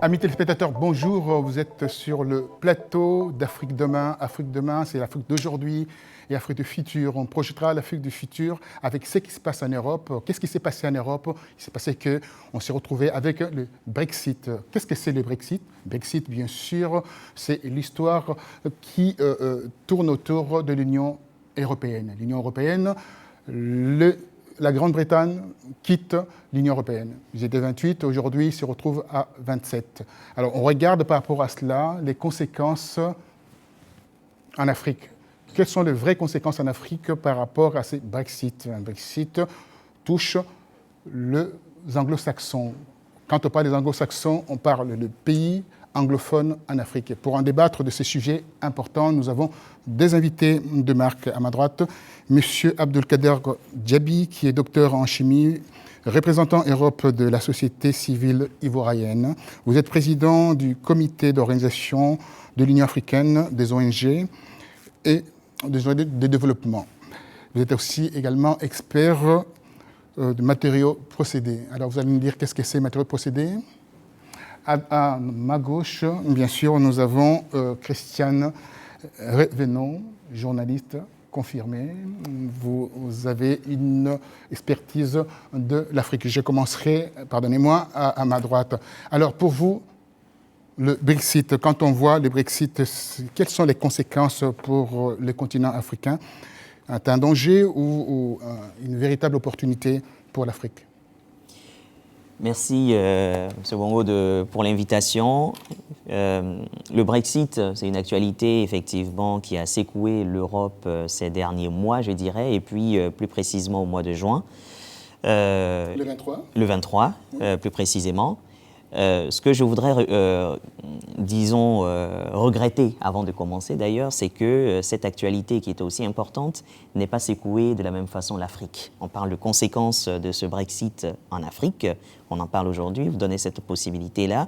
Amis téléspectateurs, bonjour. Vous êtes sur le plateau d'Afrique Demain. Afrique Demain, c'est l'Afrique d'aujourd'hui et Afrique du futur. On projettera l'Afrique du futur avec ce qui se passe en Europe. Qu'est-ce qui s'est passé en Europe? Il s'est passé qu'on s'est retrouvé avec le Brexit. Qu'est-ce que c'est le Brexit? Brexit, bien sûr, c'est l'histoire qui tourne autour de l'Union européenne. L'Union européenne, la Grande-Bretagne quitte l'Union européenne. Ils étaient 28, aujourd'hui ils se retrouvent à 27. Alors on regarde par rapport à cela les conséquences en Afrique. Quelles sont les vraies conséquences en Afrique par rapport à ce Brexit? Un Brexit touche les anglo-saxons. Quand on parle des anglo-saxons, on parle de pays anglophones en Afrique. Et pour en débattre de ces sujets importants, nous avons des invités de marque à ma droite. Monsieur Abdelkader Djabi, qui est docteur en chimie, représentant Europe de la société civile ivoirienne. Vous êtes président du comité d'organisation de l'Union africaine, des ONG et des ONG de développement. Vous êtes aussi également expert de matériaux procédés. Alors vous allez nous dire qu'est-ce que c'est matériaux procédés? À ma gauche, bien sûr, nous avons Christiane Revenon, journaliste confirmée. Vous avez une expertise de l'Afrique. Je commencerai, pardonnez-moi, à ma droite. Alors, pour vous, le Brexit, quand on voit le Brexit, quelles sont les conséquences pour le continent africain? Est-ce un danger ou une véritable opportunité pour l'Afrique? Merci, M. Bongo, pour l'invitation. Le Brexit, c'est une actualité, effectivement, qui a secoué l'Europe ces derniers mois, je dirais, et puis plus précisément au mois de juin. Le 23 Le 23, plus précisément. Ce que je voudrais, regretter, avant de commencer d'ailleurs, c'est que cette actualité qui est aussi importante n'ait pas secoué de la même façon l'Afrique. On parle de conséquences de ce Brexit en Afrique, on en parle aujourd'hui, vous donnez cette possibilité-là.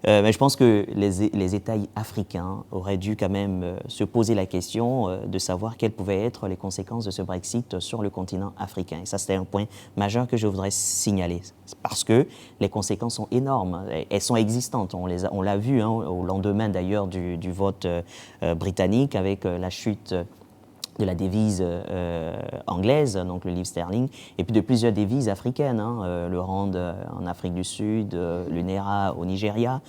Mais je pense que les États africains auraient dû quand même se poser la question de savoir quelles pouvaient être les conséquences de ce Brexit sur le continent africain. Et ça, c'était un point majeur que je voudrais signaler. Parce que les conséquences sont énormes. Elles sont existantes. On l'a vu au lendemain d'ailleurs du vote britannique avec la chute de la devise anglaise, donc le livre sterling, et puis de plusieurs devises africaines, le rand en Afrique du Sud, le naira au Nigeria,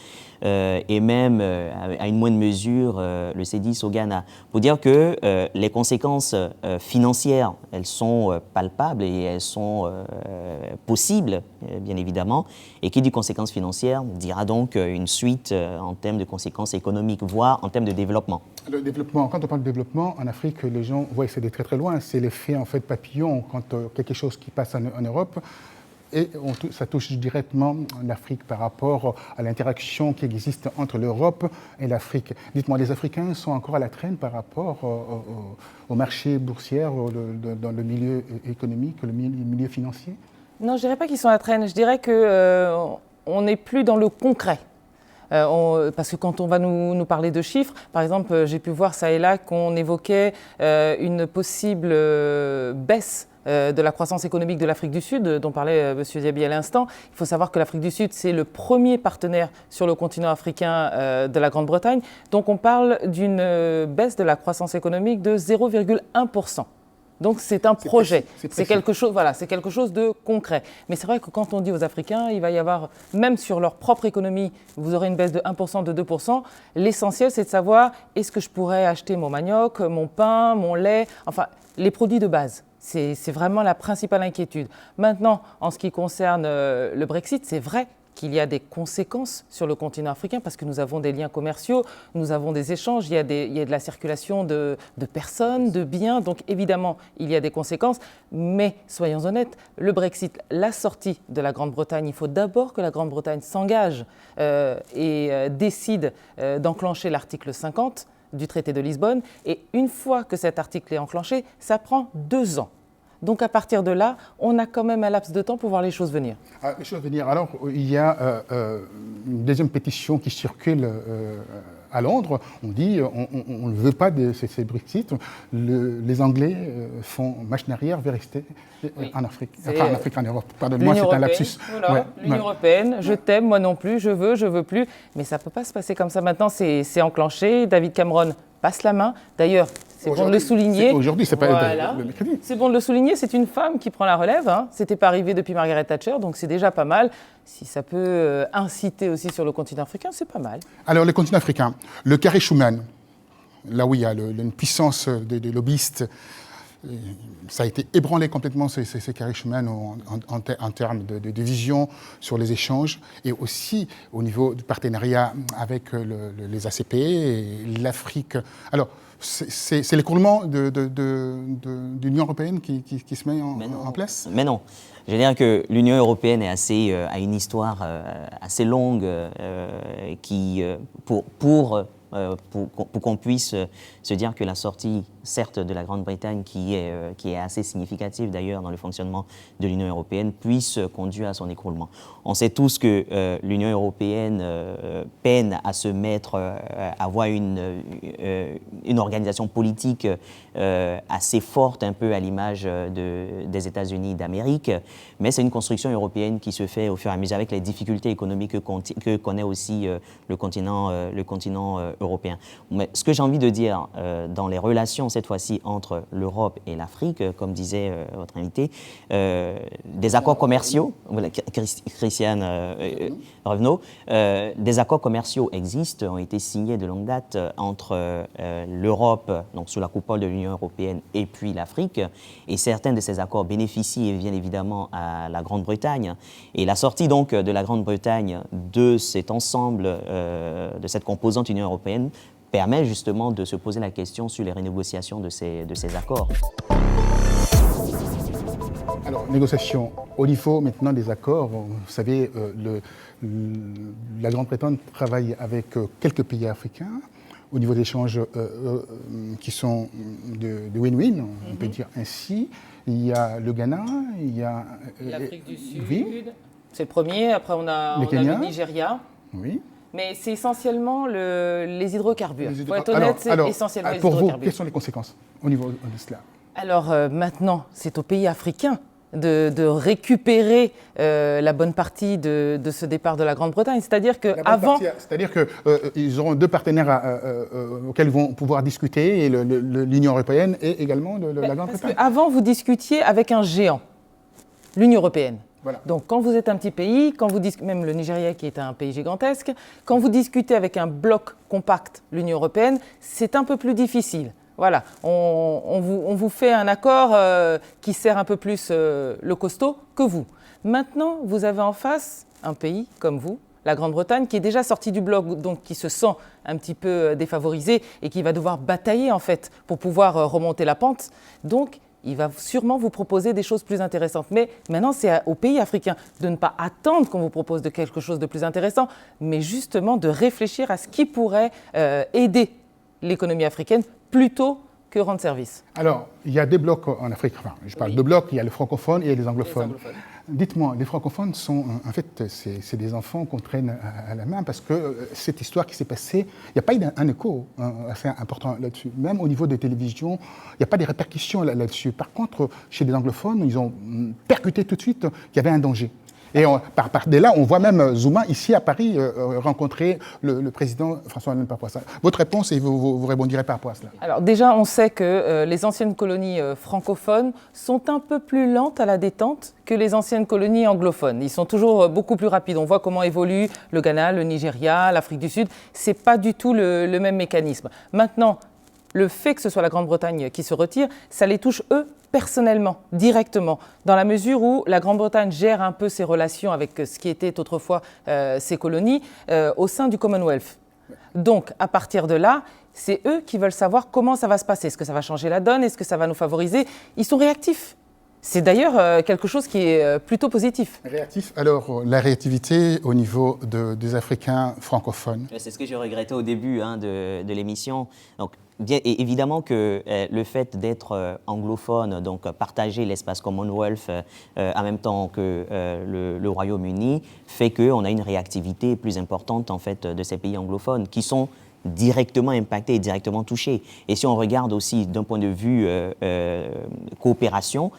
et même, à une moindre mesure, le cédis au Ghana. Pour dire que les conséquences financières, elles sont palpables et elles sont possibles, bien évidemment, et qui dit conséquences financières dira donc une suite en termes de conséquences économiques, voire en termes de développement. Le développement, quand on parle de développement, en Afrique, les gens voient que c'est de très très loin. C'est l'effet en fait papillon quand quelque chose qui passe en Europe et ça touche directement l'Afrique par rapport à l'interaction qui existe entre l'Europe et l'Afrique. Dites-moi, les Africains sont encore à la traîne par rapport au marché boursier, dans le milieu économique, le milieu financier? Non, je ne dirais pas qu'ils sont à la traîne. Je dirais qu'on n'est plus dans le concret. Parce que quand on va nous parler de chiffres, par exemple, j'ai pu voir ça et là qu'on évoquait une possible baisse de la croissance économique de l'Afrique du Sud, dont parlait M. Diaby à l'instant. Il faut savoir que l'Afrique du Sud, c'est le premier partenaire sur le continent africain de la Grande-Bretagne. Donc on parle d'une baisse de la croissance économique de 0,1%. Donc c'est un projet, c'est quelque chose, voilà, c'est quelque chose de concret. Mais c'est vrai que quand on dit aux Africains, il va y avoir, même sur leur propre économie, vous aurez une baisse de 1%, de 2%. L'essentiel, c'est de savoir, est-ce que je pourrais acheter mon manioc, mon pain, mon lait, enfin, les produits de base. C'est vraiment la principale inquiétude. Maintenant, en ce qui concerne le Brexit, c'est vrai qu'il y a des conséquences sur le continent africain parce que nous avons des liens commerciaux, nous avons des échanges, il y a de la circulation de personnes, de biens, donc évidemment il y a des conséquences, mais soyons honnêtes, le Brexit, la sortie de la Grande-Bretagne, il faut d'abord que la Grande-Bretagne s'engage et décide d'enclencher l'article 50 du traité de Lisbonne, et une fois que cet article est enclenché, ça prend 2 ans. Donc à partir de là, on a quand même un laps de temps pour voir les choses venir. Les choses venir. Alors, il y a une deuxième pétition qui circule à Londres. On dit on ne veut pas de ces Brexit. Les Anglais font machine arrière, veulent rester en Afrique. Enfin, en Afrique, en Europe. Pardonne-moi, c'est un lapsus. Voilà, ouais, L'Union européenne, je t'aime, moi non plus, je veux plus. Mais ça ne peut pas se passer comme ça maintenant. C'est enclenché. David Cameron passe la main. D'ailleurs, c'est bon de le souligner. Aujourd'hui, c'est pas le mercredi. C'est bon de le souligner, c'est une femme qui prend la relève. Hein. C'était pas arrivé depuis Margaret Thatcher, donc c'est déjà pas mal. Si ça peut inciter aussi sur le continent africain, c'est pas mal. Alors, le continent africain, le carré Schuman, là où il y a une puissance de lobbyistes, ça a été ébranlé complètement, ces carrés Schuman en termes de vision sur les échanges et aussi au niveau du partenariat avec les ACP et l'Afrique. Alors, c'est l'écroulement de l'Union européenne qui se met en place? Mais non. Je veux dire que l'Union européenne est a une histoire assez longue pour qu'on puisse se dire que la sortie, certes, de la Grande-Bretagne, qui est assez significative d'ailleurs dans le fonctionnement de l'Union européenne, puisse conduire à son écroulement. On sait tous que l'Union européenne peine à se mettre, à avoir une organisation politique assez forte, un peu à l'image des États-Unis d'Amérique, mais c'est une construction européenne qui se fait au fur et à mesure avec les difficultés économiques que connaît aussi le continent européen. Mais ce que j'ai envie de dire dans les relations cette fois-ci entre l'Europe et l'Afrique, comme disait votre invité, des accords commerciaux, voilà, Christiane Revenot, des accords commerciaux existent, ont été signés de longue date entre l'Europe, donc sous la coupole de l'Union européenne, et puis l'Afrique, et certains de ces accords bénéficient bien évidemment à la Grande-Bretagne. Et la sortie donc de la Grande-Bretagne de cet ensemble, de cette composante Union européenne, permet justement de se poser la question sur les renégociations de ces accords. Alors, négociation au niveau maintenant des accords. Vous savez, la Grande-Bretagne travaille avec quelques pays africains au niveau d'échanges qui sont de win-win, on peut dire ainsi. Il y a le Ghana, il y a l'Afrique du Sud, oui. C'est le premier. Après, on a le Nigeria. Oui. Mais c'est essentiellement les hydrocarbures. Pour être honnête, c'est essentiellement les hydrocarbures. Pour vous, hydrocarbures. quelles sont les conséquences au niveau de cela? Alors maintenant, c'est aux pays africains de récupérer la bonne partie de ce départ de la Grande-Bretagne. C'est-à-dire qu'avant... C'est-à-dire qu'ils auront 2 partenaires auxquels ils vont pouvoir discuter, et l'Union européenne et également la Grande-Bretagne. Avant, vous discutiez avec un géant, l'Union européenne. Voilà. Donc, quand vous êtes un petit pays, même le Nigeria qui est un pays gigantesque, quand vous discutez avec un bloc compact, l'Union européenne, c'est un peu plus difficile. Voilà, on vous fait un accord qui sert un peu plus le costaud que vous. Maintenant, vous avez en face un pays comme vous, la Grande-Bretagne, qui est déjà sortie du bloc, donc qui se sent un petit peu défavorisé et qui va devoir batailler en fait pour pouvoir remonter la pente. Donc, il va sûrement vous proposer des choses plus intéressantes. Mais maintenant, c'est aux pays africains de ne pas attendre qu'on vous propose de quelque chose de plus intéressant, mais justement de réfléchir à ce qui pourrait aider l'économie africaine plutôt que rendre service. Alors, il y a 2 blocs en Afrique. Enfin, je parle de blocs, il y a les francophones et les anglophones. Dites-moi, les francophones sont, en fait, c'est des enfants qu'on traîne à la main parce que cette histoire qui s'est passée, il n'y a pas eu un écho assez important là-dessus. Même au niveau des télévisions, il n'y a pas des répercussions là-dessus. Par contre, chez les anglophones, ils ont percuté tout de suite qu'il y avait un danger. Et dès là, on voit même Zuma, ici à Paris, rencontrer le président François-Hollande par rapport à ça. Votre réponse, et vous rébondirez par rapport à cela. Alors déjà, on sait que les anciennes colonies francophones sont un peu plus lentes à la détente que les anciennes colonies anglophones. Ils sont toujours beaucoup plus rapides. On voit comment évolue le Ghana, le Nigeria, l'Afrique du Sud. Ce n'est pas du tout le même mécanisme. Maintenant, le fait que ce soit la Grande-Bretagne qui se retire, ça les touche eux personnellement, directement, dans la mesure où la Grande-Bretagne gère un peu ses relations avec ce qui était autrefois ses colonies au sein du Commonwealth. Donc, à partir de là, c'est eux qui veulent savoir comment ça va se passer. Est-ce que ça va changer la donne? Est-ce que ça va nous favoriser? Ils sont réactifs. C'est d'ailleurs quelque chose qui est plutôt positif. Réactif. Alors, la réactivité au niveau des Africains francophones. C'est ce que je regrettais au début de l'émission. Donc, bien évidemment que le fait d'être anglophone, donc partager l'espace Commonwealth en même temps que le Royaume-Uni, fait qu'on a une réactivité plus importante en fait de ces pays anglophones qui sont directement impactés et directement touchés. Et si on regarde aussi d'un point de vue coopération,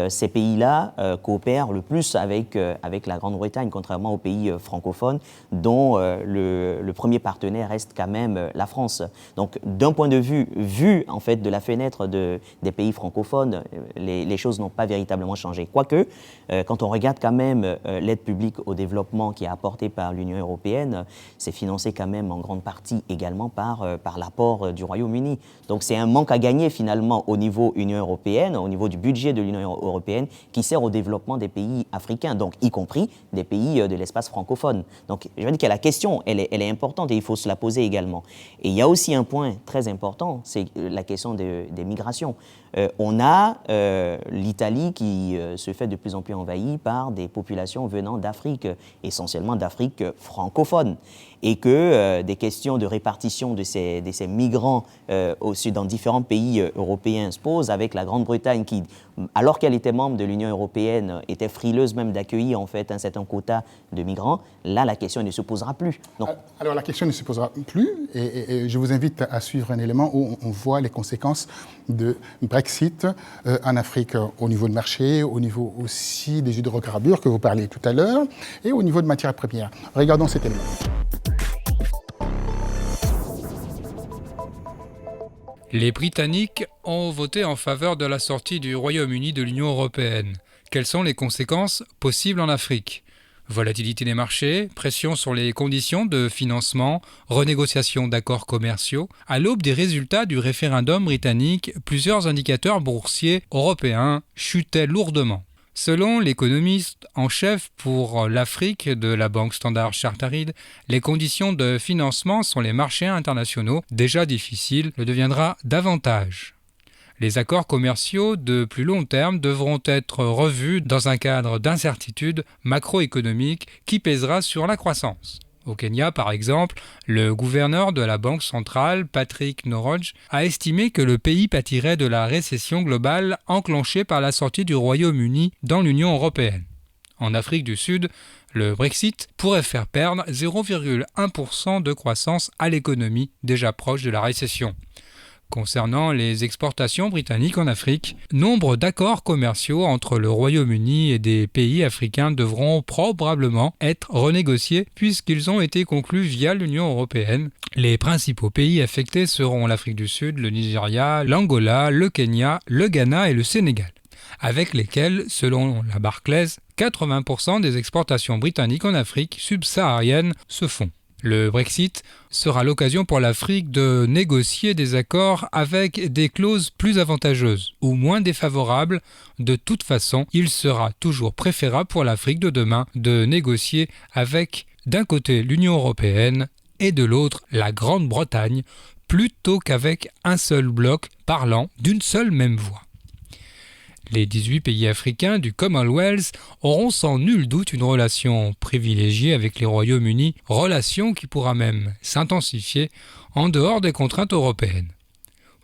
ces pays-là coopèrent le plus avec la Grande-Bretagne, contrairement aux pays francophones, dont le premier partenaire reste quand même la France. Donc, d'un point de vue, vu en fait de la fenêtre des pays francophones, les choses n'ont pas véritablement changé. Quoique, quand on regarde quand même l'aide publique au développement qui est apportée par l'Union européenne, c'est financé quand même en grande partie également par l'apport du Royaume-Uni. Donc, c'est un manque à gagner finalement au niveau Union européenne, au niveau du budget de l'Union européenne qui sert au développement des pays africains, donc y compris des pays de l'espace francophone. Donc je veux dire que la question, elle est importante et il faut se la poser également. Et il y a aussi un point très important, c'est la question des migrations. On a l'Italie qui se fait de plus en plus envahie par des populations venant d'Afrique, essentiellement d'Afrique francophone. Et que des questions de répartition de ces migrants dans différents pays européens se posent avec la Grande-Bretagne qui, alors qu'elle était membre de l'Union européenne, était frileuse même d'accueillir en fait un certain quota de migrants. Là, la question ne se posera plus. Donc, alors la question ne se posera plus et je vous invite à suivre un élément où on voit les conséquences de Brexit en Afrique au niveau de marché, au niveau aussi des hydrocarbures que vous parliez tout à l'heure et au niveau de matières premières. Regardons cet élément. Les Britanniques ont voté en faveur de la sortie du Royaume-Uni de l'Union européenne. Quelles sont les conséquences possibles en Afrique ? Volatilité des marchés, pression sur les conditions de financement, renégociation d'accords commerciaux. À l'aube des résultats du référendum britannique, plusieurs indicateurs boursiers européens chutaient lourdement. Selon l'économiste en chef pour l'Afrique de la Banque Standard Chartered, les conditions de financement sur les marchés internationaux, déjà difficiles, le deviendra davantage. Les accords commerciaux de plus long terme devront être revus dans un cadre d'incertitude macroéconomique qui pèsera sur la croissance. Au Kenya, par exemple, le gouverneur de la Banque centrale, Patrick Njoroge, a estimé que le pays pâtirait de la récession globale enclenchée par la sortie du Royaume-Uni dans l'Union européenne. En Afrique du Sud, le Brexit pourrait faire perdre 0,1% de croissance à l'économie déjà proche de la récession. Concernant les exportations britanniques en Afrique, nombre d'accords commerciaux entre le Royaume-Uni et des pays africains devront probablement être renégociés puisqu'ils ont été conclus via l'Union européenne. Les principaux pays affectés seront l'Afrique du Sud, le Nigeria, l'Angola, le Kenya, le Ghana et le Sénégal, avec lesquels, selon la Barclays, 80% des exportations britanniques en Afrique subsaharienne se font. Le Brexit sera l'occasion pour l'Afrique de négocier des accords avec des clauses plus avantageuses ou moins défavorables. De toute façon, il sera toujours préférable pour l'Afrique de demain de négocier avec, d'un côté, l'Union européenne et de l'autre, la Grande-Bretagne, plutôt qu'avec un seul bloc parlant d'une seule même voix. Les 18 pays africains du Commonwealth auront sans nul doute une relation privilégiée avec les Royaumes-Unis, relation qui pourra même s'intensifier en dehors des contraintes européennes.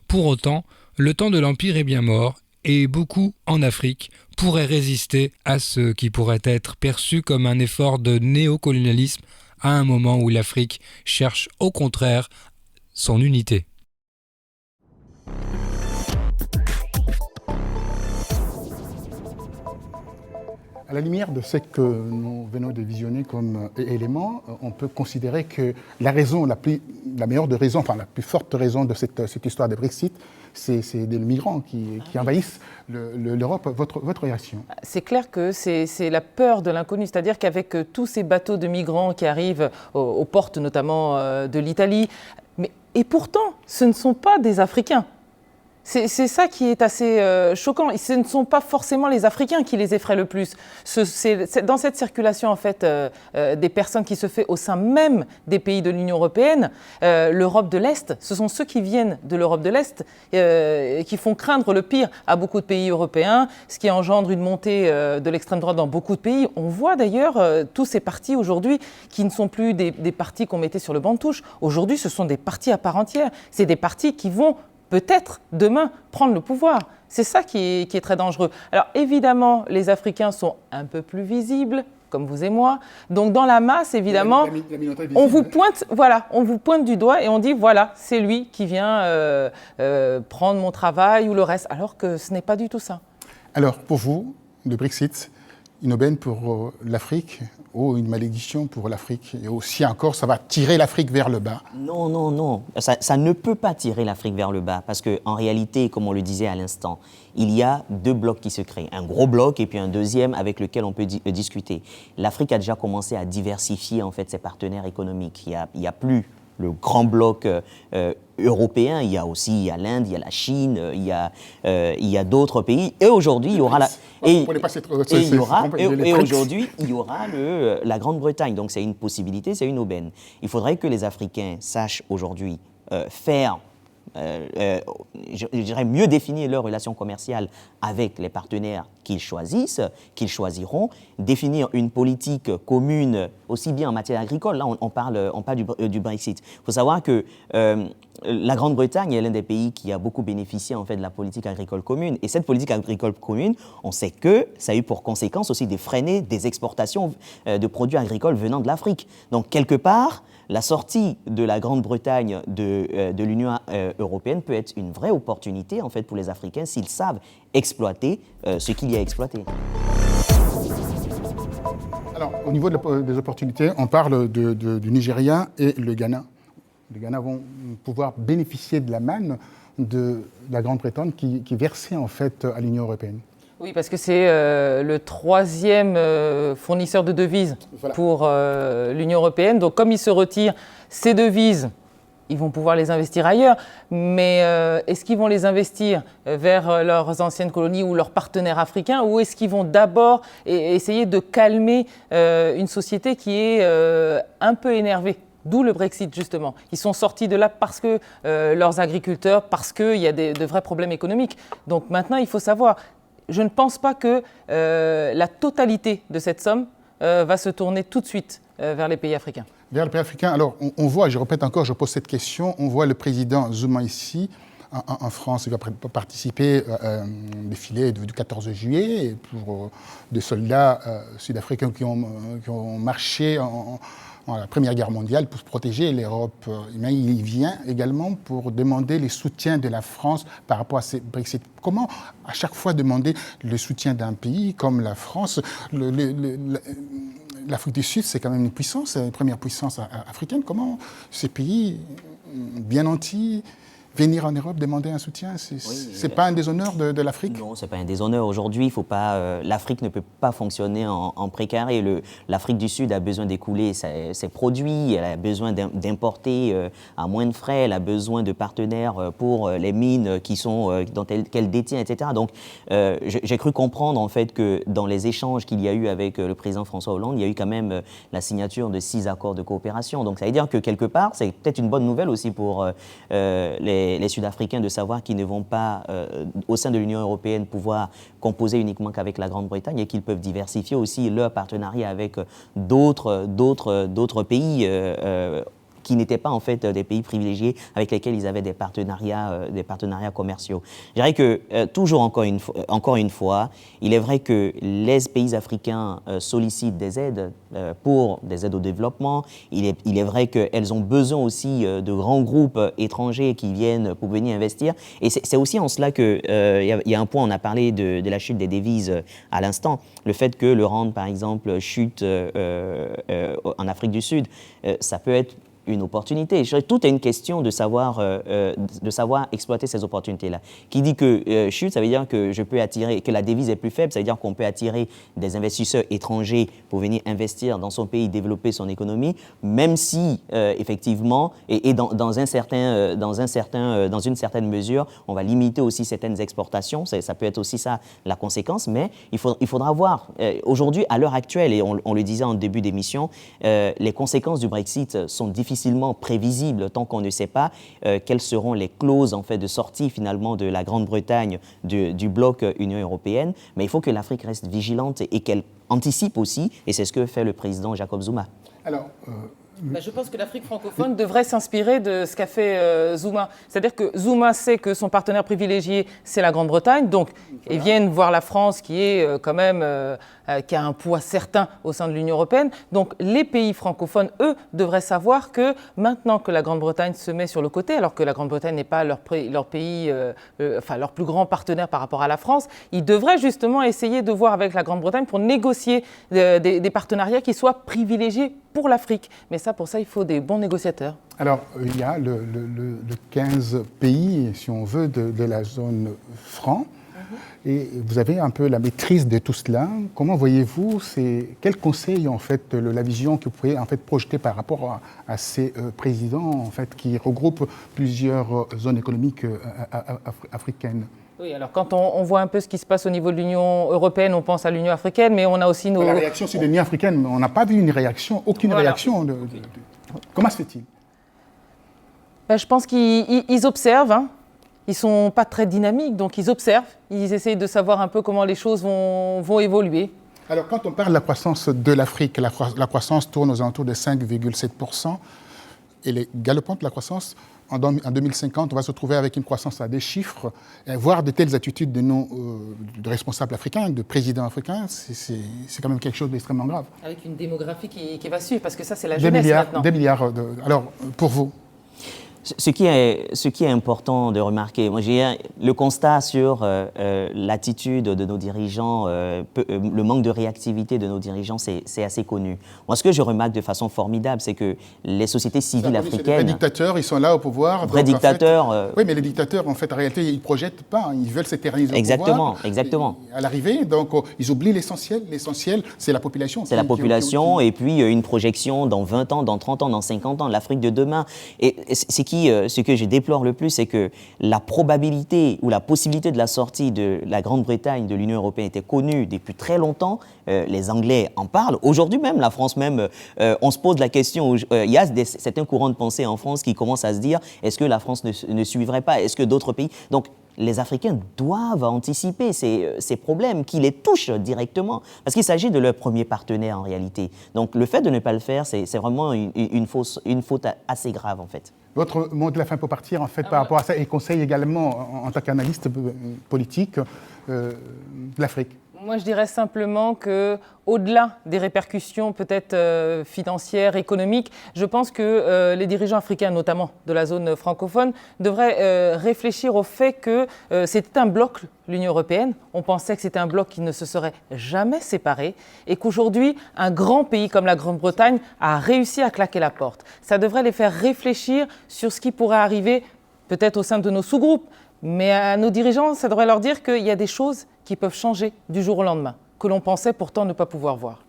Pour autant, le temps de l'Empire est bien mort et beaucoup en Afrique pourraient résister à ce qui pourrait être perçu comme un effort de néocolonialisme à un moment où l'Afrique cherche au contraire son unité. À la lumière de ce que nous venons de visionner comme élément, on peut considérer que la meilleure des raisons, enfin la plus forte raison de cette histoire de Brexit, c'est des migrants qui envahissent l'Europe. Votre réaction ? C'est clair que c'est la peur de l'inconnu, c'est-à-dire qu'avec tous ces bateaux de migrants qui arrivent aux portes notamment de l'Italie, Et pourtant, ce ne sont pas des Africains. C'est ça qui est assez choquant. Et ce ne sont pas forcément les Africains qui les effraient le plus. C'est dans cette circulation en fait des personnes qui se fait au sein même des pays de l'Union européenne, l'Europe de l'Est, ce sont ceux qui viennent de l'Europe de l'Est qui font craindre le pire à beaucoup de pays européens, ce qui engendre une montée de l'extrême droite dans beaucoup de pays. On voit d'ailleurs tous ces partis aujourd'hui qui ne sont plus des partis qu'on mettait sur le banc de touche. Aujourd'hui, ce sont des partis à part entière. C'est des partis qui vont peut-être demain prendre le pouvoir. C'est ça qui est très dangereux. Alors évidemment, les Africains sont un peu plus visibles, comme vous et moi. Donc dans la masse, évidemment, on vous pointe du doigt et on dit voilà, c'est lui qui vient prendre mon travail ou le reste, alors que ce n'est pas du tout ça. Alors pour vous, le Brexit, une aubaine pour l'Afrique ou une malédiction pour l'Afrique? Et aussi encore, ça va tirer l'Afrique vers le bas? Non, non, non. Ça ne peut pas tirer l'Afrique vers le bas parce qu'en réalité, comme on le disait à l'instant, il y a deux blocs qui se créent. Un gros bloc et puis un deuxième avec lequel on peut discuter. L'Afrique a déjà commencé à diversifier en fait ses partenaires économiques. Il y a plus le grand bloc européen, il y a l'Inde, il y a la Chine, il y a d'autres pays. Et aujourd'hui, il y aura aujourd'hui, il y aura la Grande-Bretagne. Donc c'est une possibilité, c'est une aubaine. Il faudrait que les Africains sachent aujourd'hui faire, je dirais mieux définir leurs relations commerciales avec les partenaires qu'ils choisissent, qu'ils choisiront, définir une politique commune aussi bien en matière agricole. Là, on parle du Brexit. Il faut savoir que la Grande-Bretagne est l'un des pays qui a beaucoup bénéficié en fait de la politique agricole commune. Et cette politique agricole commune, on sait que ça a eu pour conséquence aussi de freiner des exportations de produits agricoles venant de l'Afrique. Donc quelque part, la sortie de la Grande-Bretagne de l'Union européenne peut être une vraie opportunité en fait pour les Africains s'ils savent exploiter ce qu'il y a à exploiter. Alors, au niveau des opportunités, on parle du Nigeria et le Ghana. Les Ghana vont pouvoir bénéficier de la manne de la Grande-Bretagne qui est versée en fait à l'Union européenne. Oui, parce que c'est le troisième fournisseur de devises pour l'Union européenne. Donc, comme ils se retirent, ces devises, ils vont pouvoir les investir ailleurs. Mais est-ce qu'ils vont les investir vers leurs anciennes colonies ou leurs partenaires africains, ou est-ce qu'ils vont d'abord essayer de calmer une société qui est un peu énervée ? D'où le Brexit, justement. Ils sont sortis de là parce que leurs agriculteurs, parce qu'il y a de vrais problèmes économiques. Donc maintenant, il faut savoir... Je ne pense pas que la totalité de cette somme va se tourner tout de suite vers les pays africains. Vers les pays africains. Alors, on voit, je répète encore, je pose cette question, on voit le président Zuma ici, en France. Il va participer à un défilé du 14 juillet pour des soldats sud-africains qui ont marché en la Première Guerre mondiale pour protéger l'Europe. Mais il vient également pour demander le soutien de la France par rapport à ce Brexit. Comment à chaque fois demander le soutien d'un pays comme la France? L'Afrique du Sud, c'est quand même une puissance, c'est la première puissance africaine. Comment ces pays bien nantis venir en Europe demander un soutien, c'est pas un déshonneur de l'Afrique? Non, c'est pas un déshonneur. Aujourd'hui, il faut pas. L'Afrique ne peut pas fonctionner en précaré. L'Afrique du Sud a besoin d'écouler ses produits, elle a besoin d'importer à moins de frais, elle a besoin de partenaires pour les mines qu'elle détient, etc. Donc, j'ai cru comprendre en fait que dans les échanges qu'il y a eu avec le président François Hollande, il y a eu quand même la signature de 6 accords de coopération. Donc, ça veut dire que quelque part, c'est peut-être une bonne nouvelle aussi pour les Sud-Africains de savoir qu'ils ne vont pas, au sein de l'Union européenne, pouvoir composer uniquement qu'avec la Grande-Bretagne et qu'ils peuvent diversifier aussi leur partenariat avec d'autres pays qui n'étaient pas en fait des pays privilégiés avec lesquels ils avaient des partenariats commerciaux. Je dirais que toujours encore une fois, il est vrai que les pays africains sollicitent des aides pour des aides au développement. Il est vrai qu'elles ont besoin aussi de grands groupes étrangers qui viennent pour venir investir. Et c'est aussi en cela qu'il y a un point, on a parlé de la chute des devises à l'instant. Le fait que le rand, par exemple, chute en Afrique du Sud, ça peut être une opportunité. Tout est une question de savoir exploiter ces opportunités-là. Qui dit que chute, ça veut dire que je peux attirer, que la devise est plus faible, ça veut dire qu'on peut attirer des investisseurs étrangers pour venir investir dans son pays, développer son économie, même si effectivement, et dans une certaine mesure, on va limiter aussi certaines exportations. Ça peut être aussi ça la conséquence, mais il faudra voir. Aujourd'hui, à l'heure actuelle, et on le disait en début d'émission, les conséquences du Brexit sont difficilement prévisibles tant qu'on ne sait pas quelles seront les clauses en fait, de sortie finalement de la Grande-Bretagne du bloc Union européenne. Mais il faut que l'Afrique reste vigilante et qu'elle anticipe aussi, et c'est ce que fait le président Jacob Zuma. Alors, je pense que l'Afrique francophone devrait s'inspirer de ce qu'a fait Zuma. C'est-à-dire que Zuma sait que son partenaire privilégié, c'est la Grande-Bretagne. Donc, ils viennent voir la France qui est quand même, qui a un poids certain au sein de l'Union européenne. Donc, les pays francophones, eux, devraient savoir que maintenant que la Grande-Bretagne se met sur le côté, alors que la Grande-Bretagne n'est pas leur pays, leur plus grand partenaire par rapport à la France, ils devraient justement essayer de voir avec la Grande-Bretagne pour négocier des partenariats qui soient privilégiés pour l'Afrique. Mais ça, pour ça, il faut des bons négociateurs. Alors, il y a le 15 pays, si on veut, de la zone franc. Et vous avez un peu la maîtrise de tout cela. Comment voyez-vous, quel conseil, en fait, la vision que vous pouvez en fait, projeter par rapport à ces présidents en fait, qui regroupent plusieurs zones économiques africaines ? Oui, alors quand on voit un peu ce qui se passe au niveau de l'Union européenne, on pense à l'Union africaine, mais on a aussi nos... La réaction sur l'Union africaine, mais on n'a pas vu une réaction, aucune réaction. Comment se fait-il ? Je pense qu'ils observent, hein. Ils ne sont pas très dynamiques, donc ils observent, ils essayent de savoir un peu comment les choses vont évoluer. Alors quand on parle de la croissance de l'Afrique, la croissance tourne aux alentours de 5,7%. Elle est galopante, la croissance. En 2050, on va se retrouver avec une croissance à des chiffres, voire de telles attitudes de responsables africains, de présidents africains, c'est quand même quelque chose d'extrêmement grave. Avec une démographie qui va suivre, parce que ça, c'est la jeunesse maintenant. Des milliards. Alors, pour vous ? Ce qui est important de remarquer, moi j'ai le constat sur l'attitude de nos dirigeants, le manque de réactivité de nos dirigeants, c'est assez connu. Moi, ce que je remarque de façon formidable, c'est que les sociétés civiles africaines... Les dictateurs, ils sont là au pouvoir. Vrais dictateurs... Oui, mais les dictateurs, en fait, en réalité, ils ne projettent pas, ils veulent s'éterniser au pouvoir. Exactement. À l'arrivée, donc, ils oublient l'essentiel. L'essentiel, c'est la population. C'est la population, et puis une projection dans 20 ans, dans 30 ans, dans 50 ans, l'Afrique de demain. Et ce que je déplore le plus, c'est que la probabilité ou la possibilité de la sortie de la Grande-Bretagne de l'Union européenne était connue depuis très longtemps. Les Anglais en parlent. Aujourd'hui même, la France même, on se pose la question. Il y a certains courants de pensée en France qui commencent à se dire, est-ce que la France ne suivrait pas? Est-ce que d'autres pays... Donc, les Africains doivent anticiper ces problèmes qui les touchent directement, parce qu'il s'agit de leur premier partenaire en réalité. Donc le fait de ne pas le faire, c'est vraiment une faute assez grave en fait. Votre mot de la fin pour partir en fait par rapport à ça, et conseil également en tant qu'analyste politique de l'Afrique. Moi, je dirais simplement qu'au-delà des répercussions peut-être financières, économiques, je pense que les dirigeants africains, notamment de la zone francophone, devraient réfléchir au fait que c'était un bloc, l'Union européenne. On pensait que c'était un bloc qui ne se serait jamais séparé et qu'aujourd'hui, un grand pays comme la Grande-Bretagne a réussi à claquer la porte. Ça devrait les faire réfléchir sur ce qui pourrait arriver peut-être au sein de nos sous-groupes. Mais à nos dirigeants, ça devrait leur dire qu'il y a des choses qui peuvent changer du jour au lendemain, que l'on pensait pourtant ne pas pouvoir voir.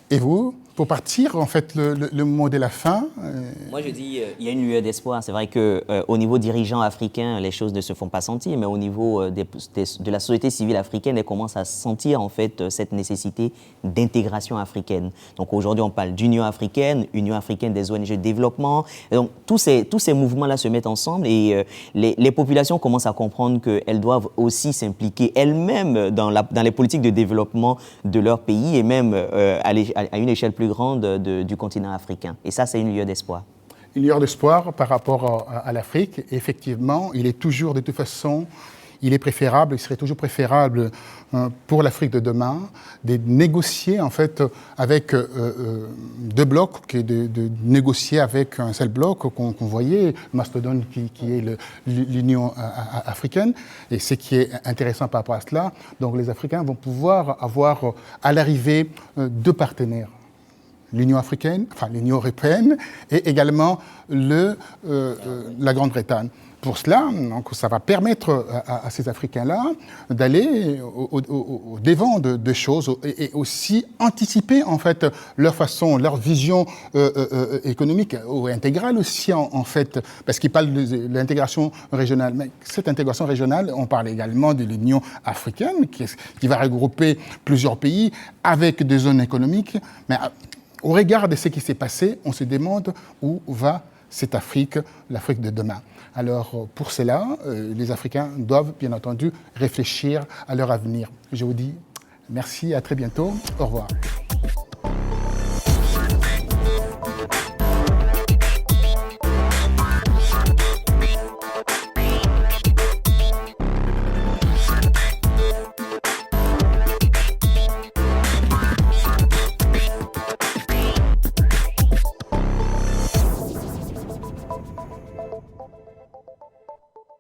Et vous, pour partir, en fait, le mot de la fin Moi, je dis, il y a une lueur d'espoir. C'est vrai qu'au niveau dirigeant africain, les choses ne se font pas sentir, mais au niveau de la société civile africaine, elle commence à sentir, en fait, cette nécessité d'intégration africaine. Donc, aujourd'hui, on parle d'Union africaine des ONG de développement. Et donc, tous ces mouvements-là se mettent ensemble et les populations commencent à comprendre qu'elles doivent aussi s'impliquer elles-mêmes dans les politiques de développement de leur pays et même à une échelle plus grande du continent africain. Et ça, c'est une lueur d'espoir. Une lueur d'espoir par rapport à l'Afrique. Effectivement, il est toujours, de toute façon, il serait toujours préférable pour l'Afrique de demain de négocier en fait avec deux blocs que de négocier avec un seul bloc qu'on voyait, Mastodon qui est l'Union africaine. Et ce qui est intéressant par rapport à cela, donc les Africains vont pouvoir avoir à l'arrivée deux partenaires. l'Union africaine, enfin l'Union européenne et également la Grande-Bretagne. Pour cela, donc, ça va permettre à ces Africains-là d'aller au devant de choses et aussi anticiper en fait leur façon, leur vision économique ou intégrale aussi en fait, parce qu'ils parlent de l'intégration régionale. Mais cette intégration régionale, on parle également de l'Union africaine qui va regrouper plusieurs pays avec des zones économiques. Mais au regard de ce qui s'est passé, on se demande où va cette Afrique, l'Afrique de demain. Alors, pour cela, les Africains doivent, bien entendu, réfléchir à leur avenir. Je vous dis merci, à très bientôt. Au revoir.